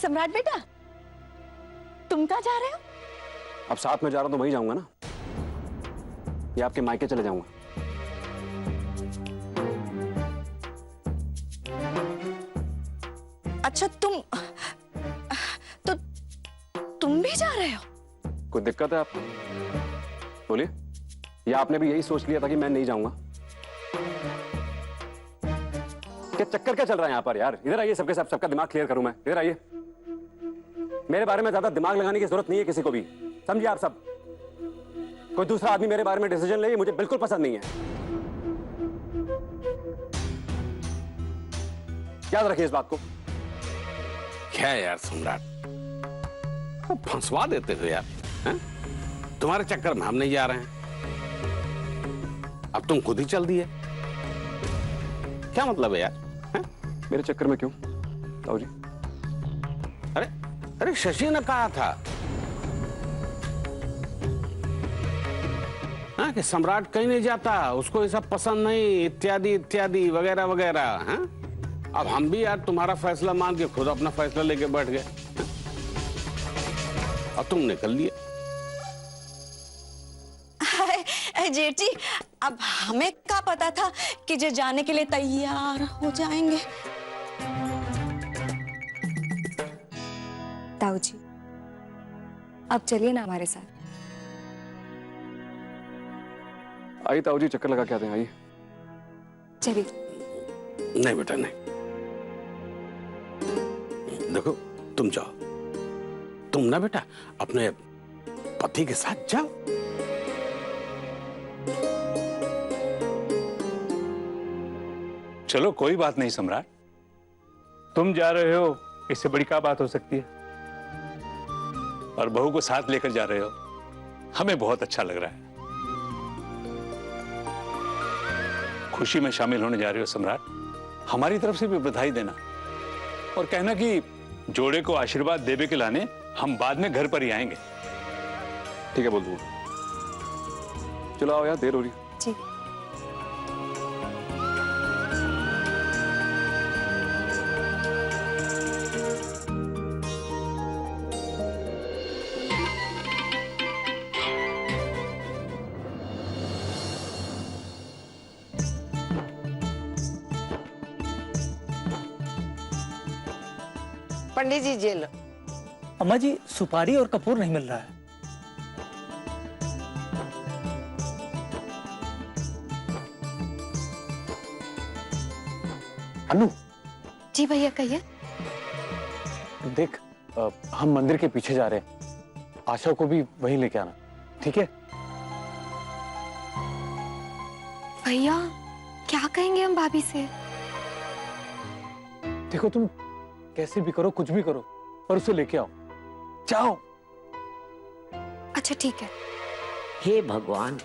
सम्राट बेटा, तुम कहाँ जा रहे हो? अब साथ में जा रहा हूं तो वहीं जाऊंगा ना, या आपके मायके चले जाऊंगा। अच्छा, तुम भी जा रहे हो? कोई दिक्कत है आपको? बोलिए। या आपने भी यही सोच लिया था कि मैं नहीं जाऊंगा? क्या चक्कर क्या चल रहा है यहाँ पर यार? इधर आइए, सबका दिमाग क्लियर करूं मैं। इधर आइए। मेरे बारे में ज्यादा दिमाग लगाने की जरूरत नहीं है किसी को भी, समझिए आप सब। कोई दूसरा आदमी मेरे बारे में डिसीजन ले, मुझे बिल्कुल पसंद नहीं है। याद रखिए इस बात को। क्या यार सम्राट, वो फंसवा देते हो यार, हैं? तुम्हारे चक्कर में हम नहीं जा रहे हैं, अब तुम खुद ही चल दिए। क्या मतलब है यार, हैं? मेरे चक्कर में क्यों ताऊ जी? अरे अरे शशि ने कहा था हाँ, कि सम्राट कहीं नहीं जाता, उसको ये सब पसंद नहीं, इत्यादि इत्यादि वगैरह वगैरह। हैं? अब हम भी यार तुम्हारा फैसला मान के खुद अपना फैसला लेके बैठ गए, और तुम निकल लिए। जेठ जी, अब हमें क्या पता था कि जे जाने के लिए तैयार हो जाएंगे। ताऊ जी, अब चलिए ना हमारे साथ। आइए ताऊ जी, चक्कर लगा के आते हैं, आइए। चलिए। नहीं बेटा नहीं, देखो तुम जाओ, तुम ना बेटा अपने पति के साथ जाओ। चलो कोई बात नहीं सम्राट, तुम जा रहे हो, इससे बड़ी क्या बात हो सकती है। और बहू को साथ लेकर जा रहे हो, हमें बहुत अच्छा लग रहा है। खुशी में शामिल होने जा रहे हो सम्राट, हमारी तरफ से भी बधाई देना और कहना कि जोड़े को आशीर्वाद देवे के लाने हम बाद में घर पर ही आएंगे। ठीक है, बोल दूंगा। चलो आओ यार, देर हो रही है। जी। पंडित जी जेल। अम्मा जी, सुपारी और कपूर नहीं मिल रहा है। अनु। जी भैया, कहिए। देख, हम मंदिर के पीछे जा रहे हैं, आशा को भी वहीं लेके आना, ठीक है? भैया, क्या कहेंगे हम भाभी से? देखो, तुम कैसे भी करो, कुछ भी करो, पर उसे लेके आओ, जाओ। अच्छा ठीक है। हे भगवान,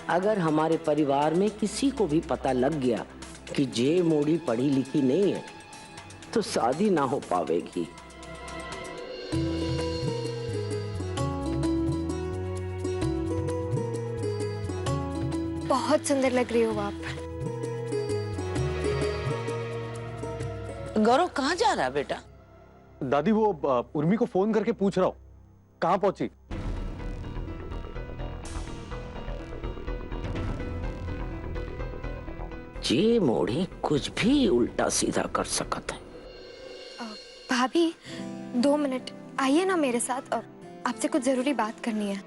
अगर हमारे परिवार में किसी को भी पता लग गया कि जे मोड़ी पढ़ी लिखी नहीं है तो शादी ना हो पावेगी। बहुत सुंदर लग रही हो आप। गौरव कहाँ जा रहा है बेटा? दादी, वो उर्मी को फोन करके पूछ रहा हूँ, कहाँ पहुंची। जे मोड़ी कुछ भी उल्टा सीधा कर सकता है। भाभी, 2 मिनट आइए ना मेरे साथ, आपसे कुछ जरूरी बात करनी है।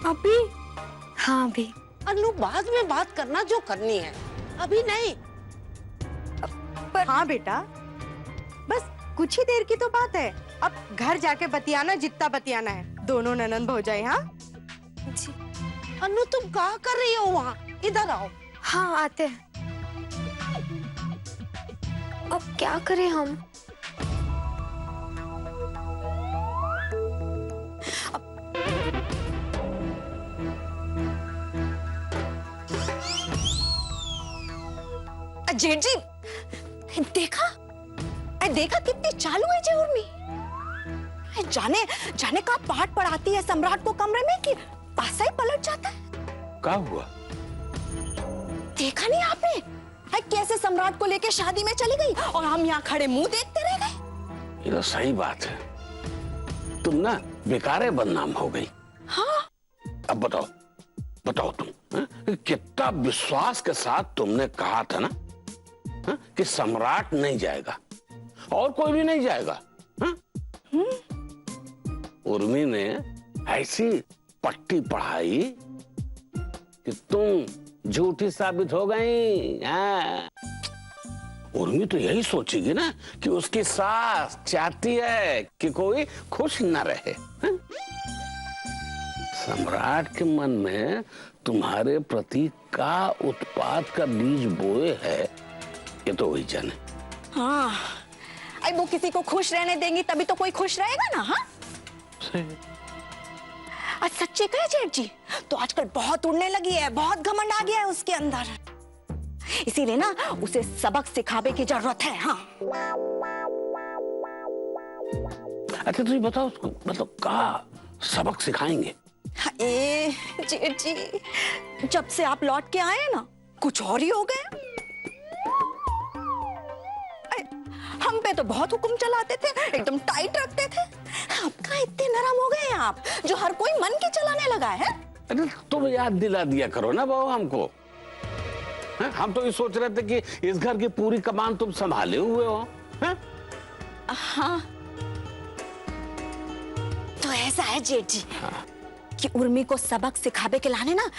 अभी? हाँ अभी। अनु, बाद में बात करना जो करनी है, अभी नहीं। हाँ बेटा, बस कुछ ही देर की तो बात है। अब घर जाके बतियाना जितना बतियाना है, दोनों ननंद भौजाई। हाँ जी। अनु, तुम क्या कर रही हो वहाँ? इधर आओ। हाँ आते हैं। अब क्या करें हम? जेठ जी, देखा कितनी चालू है जे उर्मी। जाने का पाठ पढ़ाती है सम्राट को कमरे में कि पासा ही पलट जाता है। क्या हुआ? देखा नहीं आपने? कैसे सम्राट को लेके शादी में चली गई और हम यहाँ खड़े मुंह देखते रह गए। ये तो सही बात है, तुम ना बेकारे बदनाम हो गई। हाँ? अब बताओ बताओ तुम, हाँ? कितना विश्वास के साथ तुमने कहा था ना, हाँ? कि सम्राट नहीं जाएगा और कोई भी नहीं जाएगा, हाँ? उर्मी ने ऐसी पट्टी पढ़ाई कि तुम झूठी साबित हो गई। हाँ। उर्मी तो यही सोचेगी ना कि उसकी सास चाहती है कि कोई खुश न रहे। हाँ? सम्राट के मन में तुम्हारे प्रति का उत्पात का बीज बोए है, ये तो वही जाने। हाँ, अरे वो किसी को खुश रहने देंगी तभी तो कोई खुश रहेगा ना। हाँ, आज सच्चे कहे जेठ जी, तो आजकल बहुत उड़ने लगी है, बहुत घमंड आ गया है उसके अंदर, इसीलिए ना उसे सबक सिखाने की जरूरत है। हाँ। अच्छा तुम बताओ उसको, मतलब का सबक सिखाएंगे? ए जेठ जी, जब से आप लौट के आए ना कुछ और ही हो गए। हम पे तो बहुत हुक्म चलाते थे, एकदम टाइट रखते थे, अब कहाँ इतने नरम हो गए हैं आप, जो हर कोई मन के चलाने लगा है। अरे तुम याद दिला दिया करो ना बहू हमको। हम तो ये सोच रहे थे कि इस घर की पूरी कमान तुम संभाले हुए हो। हाँ, तो ऐसा है जेठ जी, हाँ, कि उर्मी को सबक सिखावे के लाने ना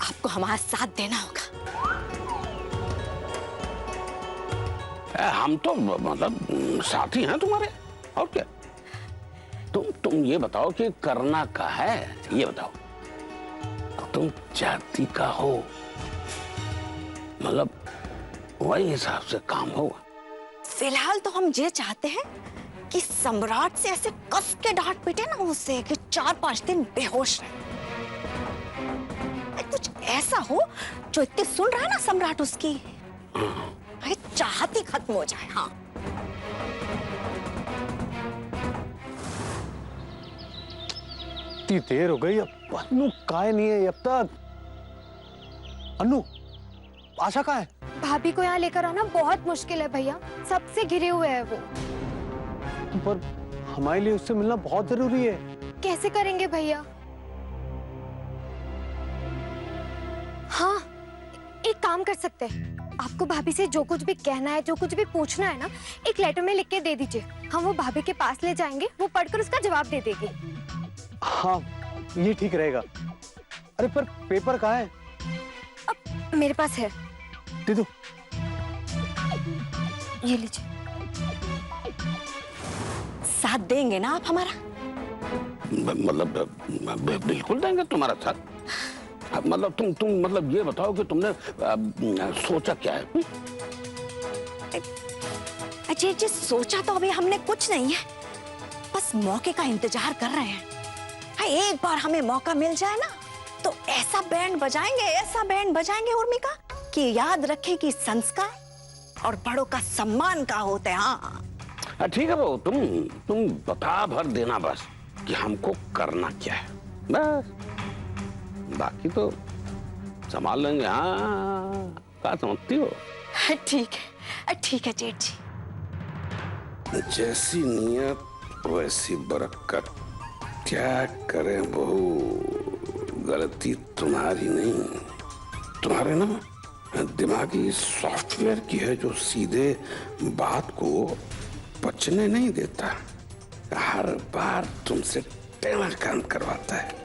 आपको हमारा साथ देना होगा। हम तो मतलब साथी हैं तुम्हारे, और क्या। तुम ये बताओ कि करना क्या है, ये बताओ। तुम जाति का हो, मतलब वही हिसाब से काम होगा। फिलहाल तो हम ये चाहते हैं कि सम्राट से ऐसे कस के डांट पीटे ना उससे कि 4-5 दिन बेहोश रहे। कुछ ऐसा हो जो इतने सुन रहा है ना सम्राट उसकी, चाहत ही खत्म हो जाए। हाँ, इतनी देर हो गई, अब अन्नू काय नहीं है अब तक। अन्नू, आशा कहाँ है? भाभी को यहाँ लेकर आना बहुत मुश्किल है भैया, सबसे घिरे हुए है वो। पर हमारे लिए उससे मिलना बहुत जरूरी है। कैसे करेंगे भैया? हाँ, एक काम कर सकते हैं, आपको भाभी से जो कुछ भी कहना है, जो कुछ भी पूछना है ना, एक लेटर में लिख के दे दीजिए, हम वो भाभी के पास ले जाएंगे, वो पढ़कर उसका जवाब दे देगी। हाँ, ये ठीक रहेगा। अरे पर पेपर कहाँ है? अब मेरे पास है, दे दो। ये लीजिए। साथ देंगे ना आप हमारा? मतलब बिल्कुल देंगे तुम्हारा साथ। मतलब तुम मतलब ये बताओ कि तुमने सोचा क्या है? अजय जी, सोचा तो अभी हमने कुछ नहीं है, बस मौके का इंतजार कर रहे हैं। एक बार हमें मौका मिल जाए ना तो ऐसा बैंड बजाएंगे उर्मी का कि याद रखे कि संस्कार और बड़ों का सम्मान का होता है। हाँ, ठीक है बहू, तुम बता भर देना बस कि हमको करना क्या है, बस बाकी तो संभाल लेंगे। हाँ, क्या समझती हो? ठीक है जेठ जी। जैसी नियत वैसी बरकत। क्या करें बहू, गलती तुम्हारी नहीं, तुम्हारे ना दिमागी सॉफ्टवेयर की है, जो सीधे बात को पचने नहीं देता, हर बार तुमसे टेढ़ा काम करवाता है।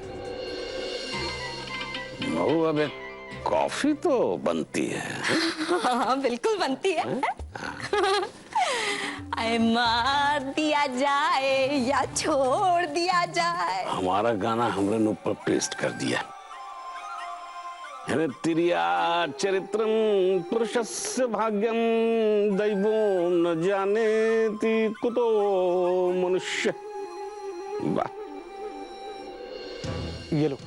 बहू अब एक कॉफी तो बनती है। हाँ, बिल्कुल बनती है। मार दिया जाए या छोड़ दिया जाए, हमारा गाना हमने ऊपर पेस्ट कर दिया। तिरिया चरित्रम पुरुषस्य भाग्यम दैवो न जानेति कुतो मनुष्य। वाह, ये लो,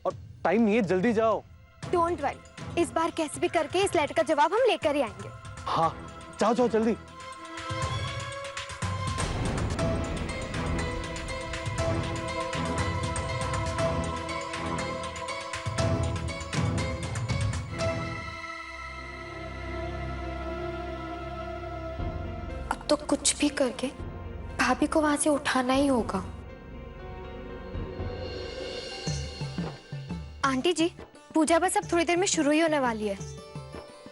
और टाइम नहीं है, जल्दी जाओ। डोंट वरी, इस बार कैसे भी करके इस लेटर का जवाब हम लेकर ही आएंगे। हाँ, जाओ जाओ जल्दी। तो कुछ भी करके भाभी को वहां से उठाना ही होगा। आंटी जी, पूजा बस अब थोड़ी देर में शुरू ही होने वाली है।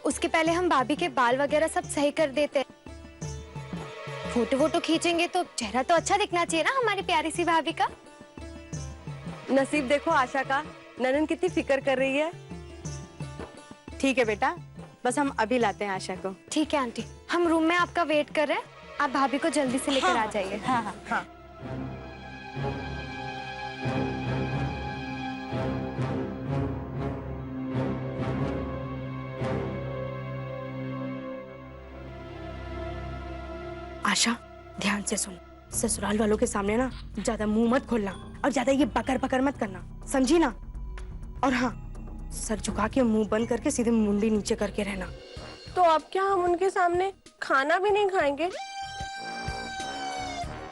उसके पहले हम भाभी के बाल वगैरह सब सही कर देते हैं। फोटो वोटो खींचेंगे तो चेहरा तो अच्छा दिखना चाहिए ना हमारी प्यारी सी भाभी का। नसीब देखो आशा का, ननन कितनी फिक्र कर रही है। ठीक है बेटा, बस हम अभी लाते हैं आशा को। ठीक है आंटी, हम रूम में आपका वेट कर रहे हैं। आप भाभी को जल्दी से लेकर आ जाइए। हाँ हाँ हाँ। आशा ध्यान से सुन, ससुराल वालों के सामने ना ज्यादा मुंह मत खोलना और ज्यादा ये बकर बकर मत करना, समझी ना। और हाँ, सर झुका के मुंह बंद करके सीधे मुंडी नीचे करके रहना। तो अब क्या हम उनके सामने खाना भी नहीं खाएंगे?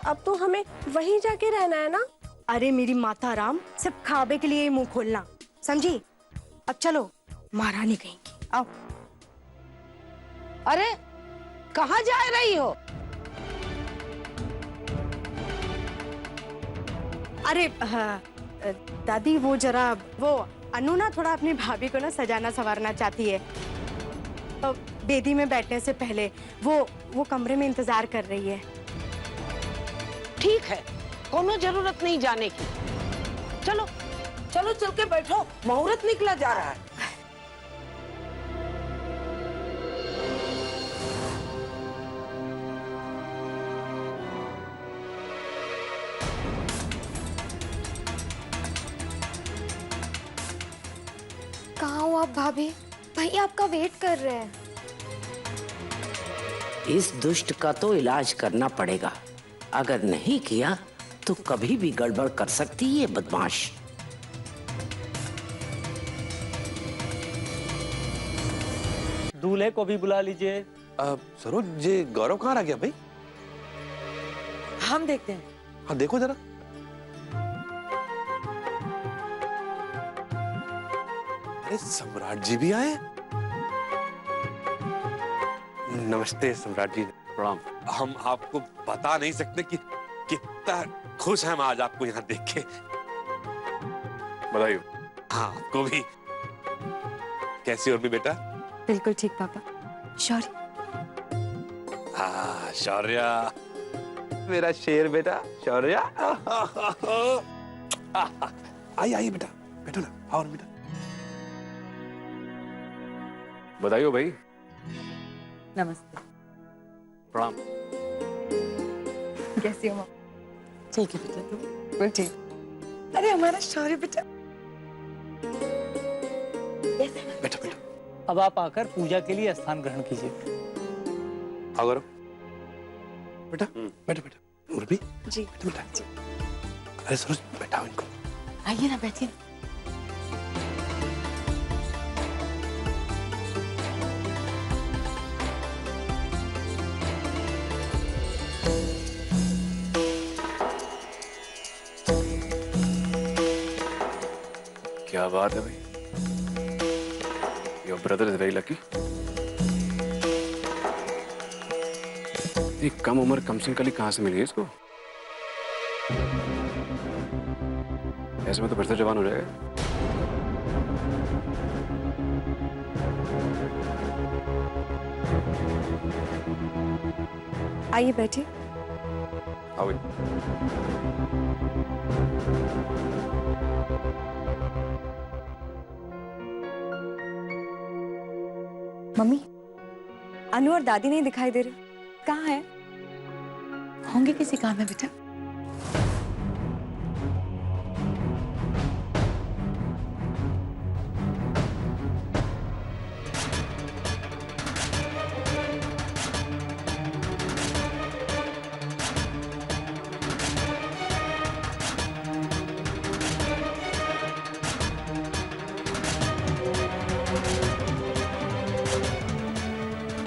अब तो हमें वहीं जाके रहना है ना। अरे मेरी माता राम, सिर्फ खाबे के लिए मुंह खोलना, समझी। अब चलो, महारानी कहेंगी, आओ। अरे कहाँ जा रही हो? अरे हाँ, दादी वो जरा वो अनु ना थोड़ा अपनी भाभी को ना सजाना संवारना चाहती है। तो बेदी में बैठने से पहले वो कमरे में इंतजार कर रही है। ठीक है, कोनो जरूरत नहीं जाने की। चलो चलो चल के बैठो, मुहूर्त निकला जा रहा है। कहाँ हो आप भाभी? भाई आपका वेट कर रहे हैं। इस दुष्ट का तो इलाज करना पड़ेगा। अगर नहीं किया तो कभी भी गड़बड़ कर सकती है बदमाश। दूल्हे को भी बुला लीजिए। सरोज, ये गौरव कहाँ रह गया भाई? हम देखते हैं। हाँ देखो जरा। अरे सम्राट जी भी आए। नमस्ते सम्राट जी। प्रणाम। हम आपको बता नहीं सकते कि कितना खुश हैं हम आज आपको यहाँ देख के। बधाई। हाँ आपको भी। कैसी हो भी बेटा? बिल्कुल ठीक पापा। शौर्य। हाँ शौर्या, मेरा शेर बेटा शौर्या। आइए आइए बेटा, बैठो ना, आओ ना बेटा। बधाई हो भाई। नमस्ते। प्रणाम। कैसी हो माँ? ठीक है बेटा, तुम? बिल्कुल ठीक। अरे हमारा शौर्य बेटा। बैठो बैठो। अब आप आकर पूजा के लिए स्थान ग्रहण कीजिए। आओ गौरव। बेटा बैठो बेटा। उर्वी जी बेटा। अरे सरोज बैठाओ इनको। आइए ना, बैठिए। क्या बात है भाई, your brother is very lucky. एक कम उम्र कमसिन कली कहाँ से मिली है इसको? ऐसे में तो फिर से जवान हो जाएगा। आइए बैठिए। आओ। मम्मी, अनु और दादी नहीं दिखाई दे रहे, कहाँ है? होंगे किसी काम में बेटा।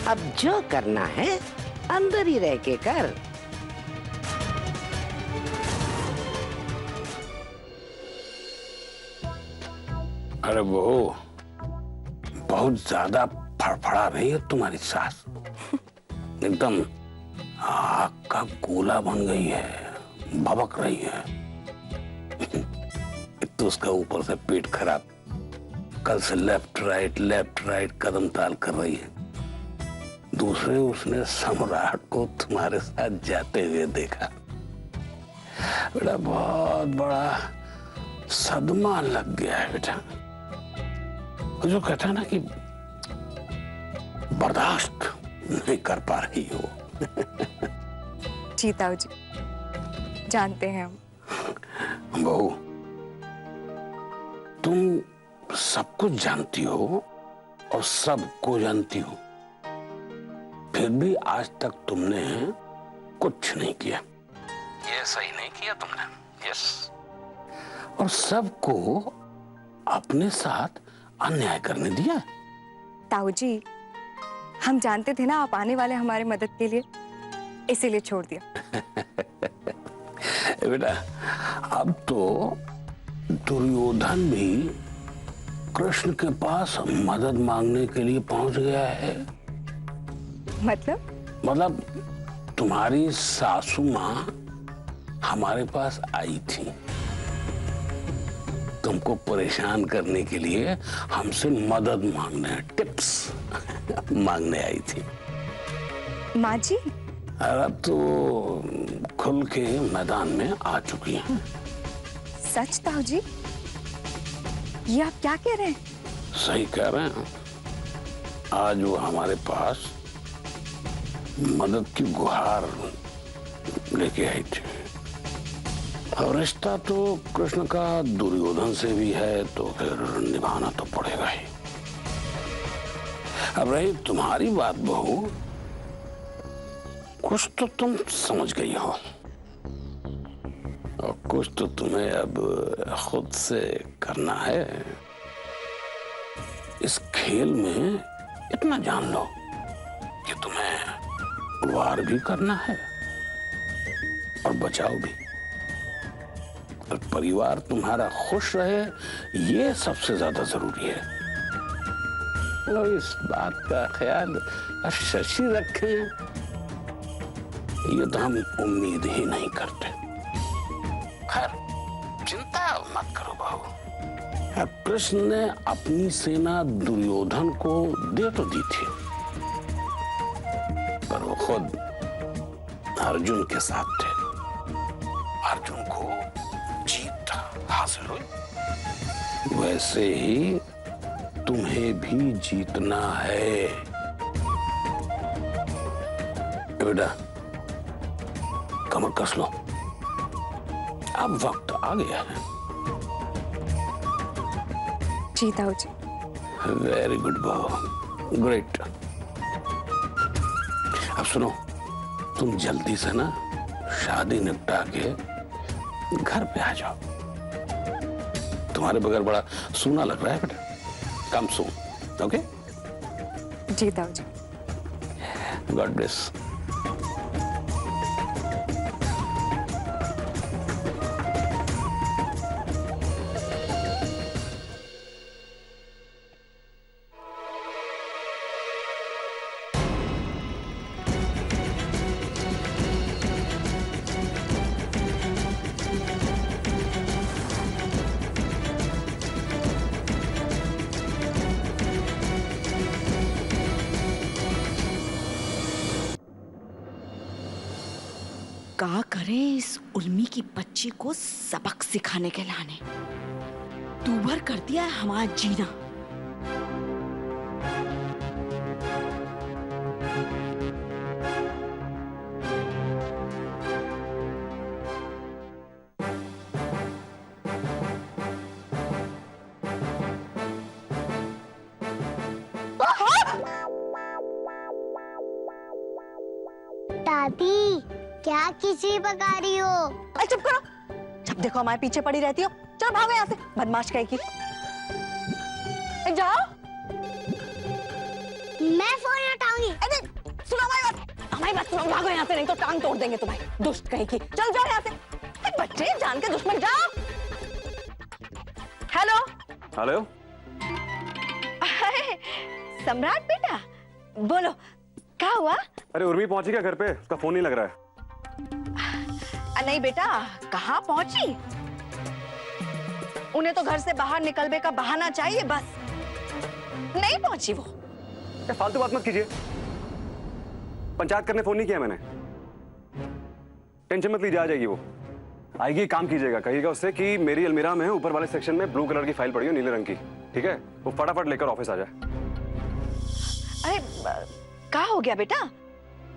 अब जो करना है अंदर ही रह के कर। अरे बहू, बहुत ज्यादा फड़फड़ा रही है तुम्हारी सास। एकदम आग का गोला बन गई है, भभक रही है। तो उसका ऊपर से पेट खराब, कल से लेफ्ट राइट कदम ताल कर रही है। दूसरे उसने सम्राट को तुम्हारे साथ जाते हुए देखा। बेटा बहुत बड़ा सदमा लग गया है बेटा। जो कहता है ना कि बर्दाश्त नहीं कर पा रही हो। जी ताऊ जी, जानते हैं हम। बहू, तुम सब कुछ जानती हो और सबको जानती हो, फिर भी आज तक तुमने कुछ नहीं किया। ये सही नहीं किया तुमने। यस। और सबको अपने साथ अन्याय करने दिया। ताऊ जी, हम जानते थे ना आप आने वाले हमारे मदद के लिए, इसीलिए छोड़ दिया। बेटा, अब तो दुर्योधन भी कृष्ण के पास मदद मांगने के लिए पहुंच गया है। मतलब तुम्हारी सासू माँ हमारे पास आई थी, तुमको परेशान करने के लिए हमसे मदद मांगने, टिप्स मांगने आई थी। माँ जी? और अब तो खुल के मैदान में आ चुकी हैं। सच ताऊ जी? ये आप क्या कह रहे हैं? सही कह रहे हैं। आज वो हमारे पास मदद की गुहार लेके आई थी। और रिश्ता तो कृष्ण का दुर्योधन से भी है, तो फिर निभाना तो पड़ेगा ही। अब रही तुम्हारी बात बहू, कुछ तो तुम समझ गई हो और कुछ तो तुम्हें अब खुद से करना है। इस खेल में इतना जान लो कि तुम्हें वार भी करना है और बचाव भी। और परिवार तुम्हारा खुश रहे, ये सबसे ज्यादा जरूरी है। और इस बात का ख्याल शशि रखें, ये तो हम उम्मीद ही नहीं करते। खैर, चिंता मत करो बहू। कृष्ण ने अपनी सेना दुर्योधन को दे तो दी थी, पर वो खुद अर्जुन के साथ थे। अर्जुन को जीत हासिल हुई, वैसे ही तुम्हें भी जीतना है बेटा। कमर कस लो, अब वक्त आ गया है। जी ताऊ जी। वेरी गुड बहू, ग्रेट। अब सुनो, तुम जल्दी से ना शादी निपटा के घर पे आ जाओ। तुम्हारे बगैर बड़ा सूना लग रहा है बेटा। कम सून, ओके? जी ताऊ जी। God bless. का करें इस उर्मी की बच्ची को सबक सिखाने के लाने। दूभर कर दिया है हमारा जीना। दादी, क्या खिचड़ी पका रही हो? अरे चुप करो, जब देखो हमारे पीछे पड़ी रहती हो। चलो भागो यहाँ से, बदमाश कहेगी। जाओ। मैं फोन हटाऊंगी। अरे सुनो हमारी बात सुनो, भागो यहाँ से, नहीं तो टांग तोड़ देंगे तुम्हारी। दुष्ट कहेगी। चल जाओ यहाँ से। बच्चे जान के दुश्मन, जाओ। हेलो हेलो, सम्राट बेटा, बोलो क्या हुआ? अरे उर्मी पहुंची क्या घर पे? उसका फोन नहीं लग रहा है। नहीं बेटा, कहाँ पहुंची? उन्हें तो घर से बाहर निकलने का बहाना चाहिए बस। नहीं पहुंची वो। फालतू बात मत कीजिए। पंचायत करने फोन नहीं किया मैंने। टेंशन मत लीजिए, आ जाएगी वो। आएगी, काम कीजिएगा, कहिएगा उससे कि मेरी अलमीरा में ऊपर वाले सेक्शन में ब्लू कलर की फाइल पड़ी हो, नीले रंग की। ठीक है, वो फटाफट लेकर ऑफिस आ जाए। अरे क्या हो गया बेटा?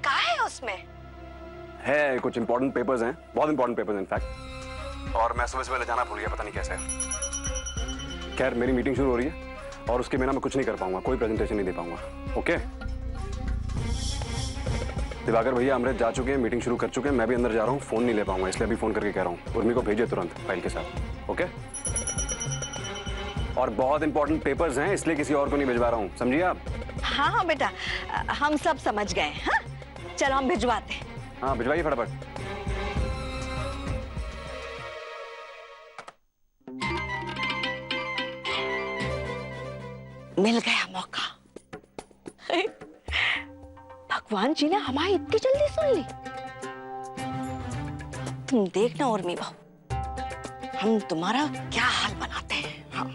क्या है उसमें? है कुछ इंपॉर्टेंट पेपर्स हैं, बहुत इंपॉर्टेंट पेपर्स हैं इनफैक्ट, और मैं सुबह ले जाना भूल गया, पता नहीं कैसे। खैर मेरी मीटिंग शुरू हो रही है और उसके बिना मैं कुछ नहीं कर पाऊंगा, कोई प्रेजेंटेशन नहीं दे पाऊंगा। ओके दिवाकर भैया अमृत जा चुके हैं, मीटिंग शुरू कर चुके हैं, मैं भी अंदर जा रहा हूँ, फोन नहीं ले पाऊंगा, इसलिए अभी फोन करके कह रहा हूँ उर्मी को भेजिए तुरंत फाइल के साथ। ओके, और बहुत इंपॉर्टेंट पेपर्स हैं इसलिए किसी और को नहीं भिजवा रहा हूँ, समझिए आप? हाँ हाँ बेटा, हम सब समझ गए। हाँ चलो हम भिजवाते हैं। हाँ भिजवाइए फटाफट। मिल गया मौका। भगवान जी ने हमारी इतनी जल्दी सुन ली। तुम देखना उर्मी बहू, हम तुम्हारा क्या हाल बनाते हैं। हाँ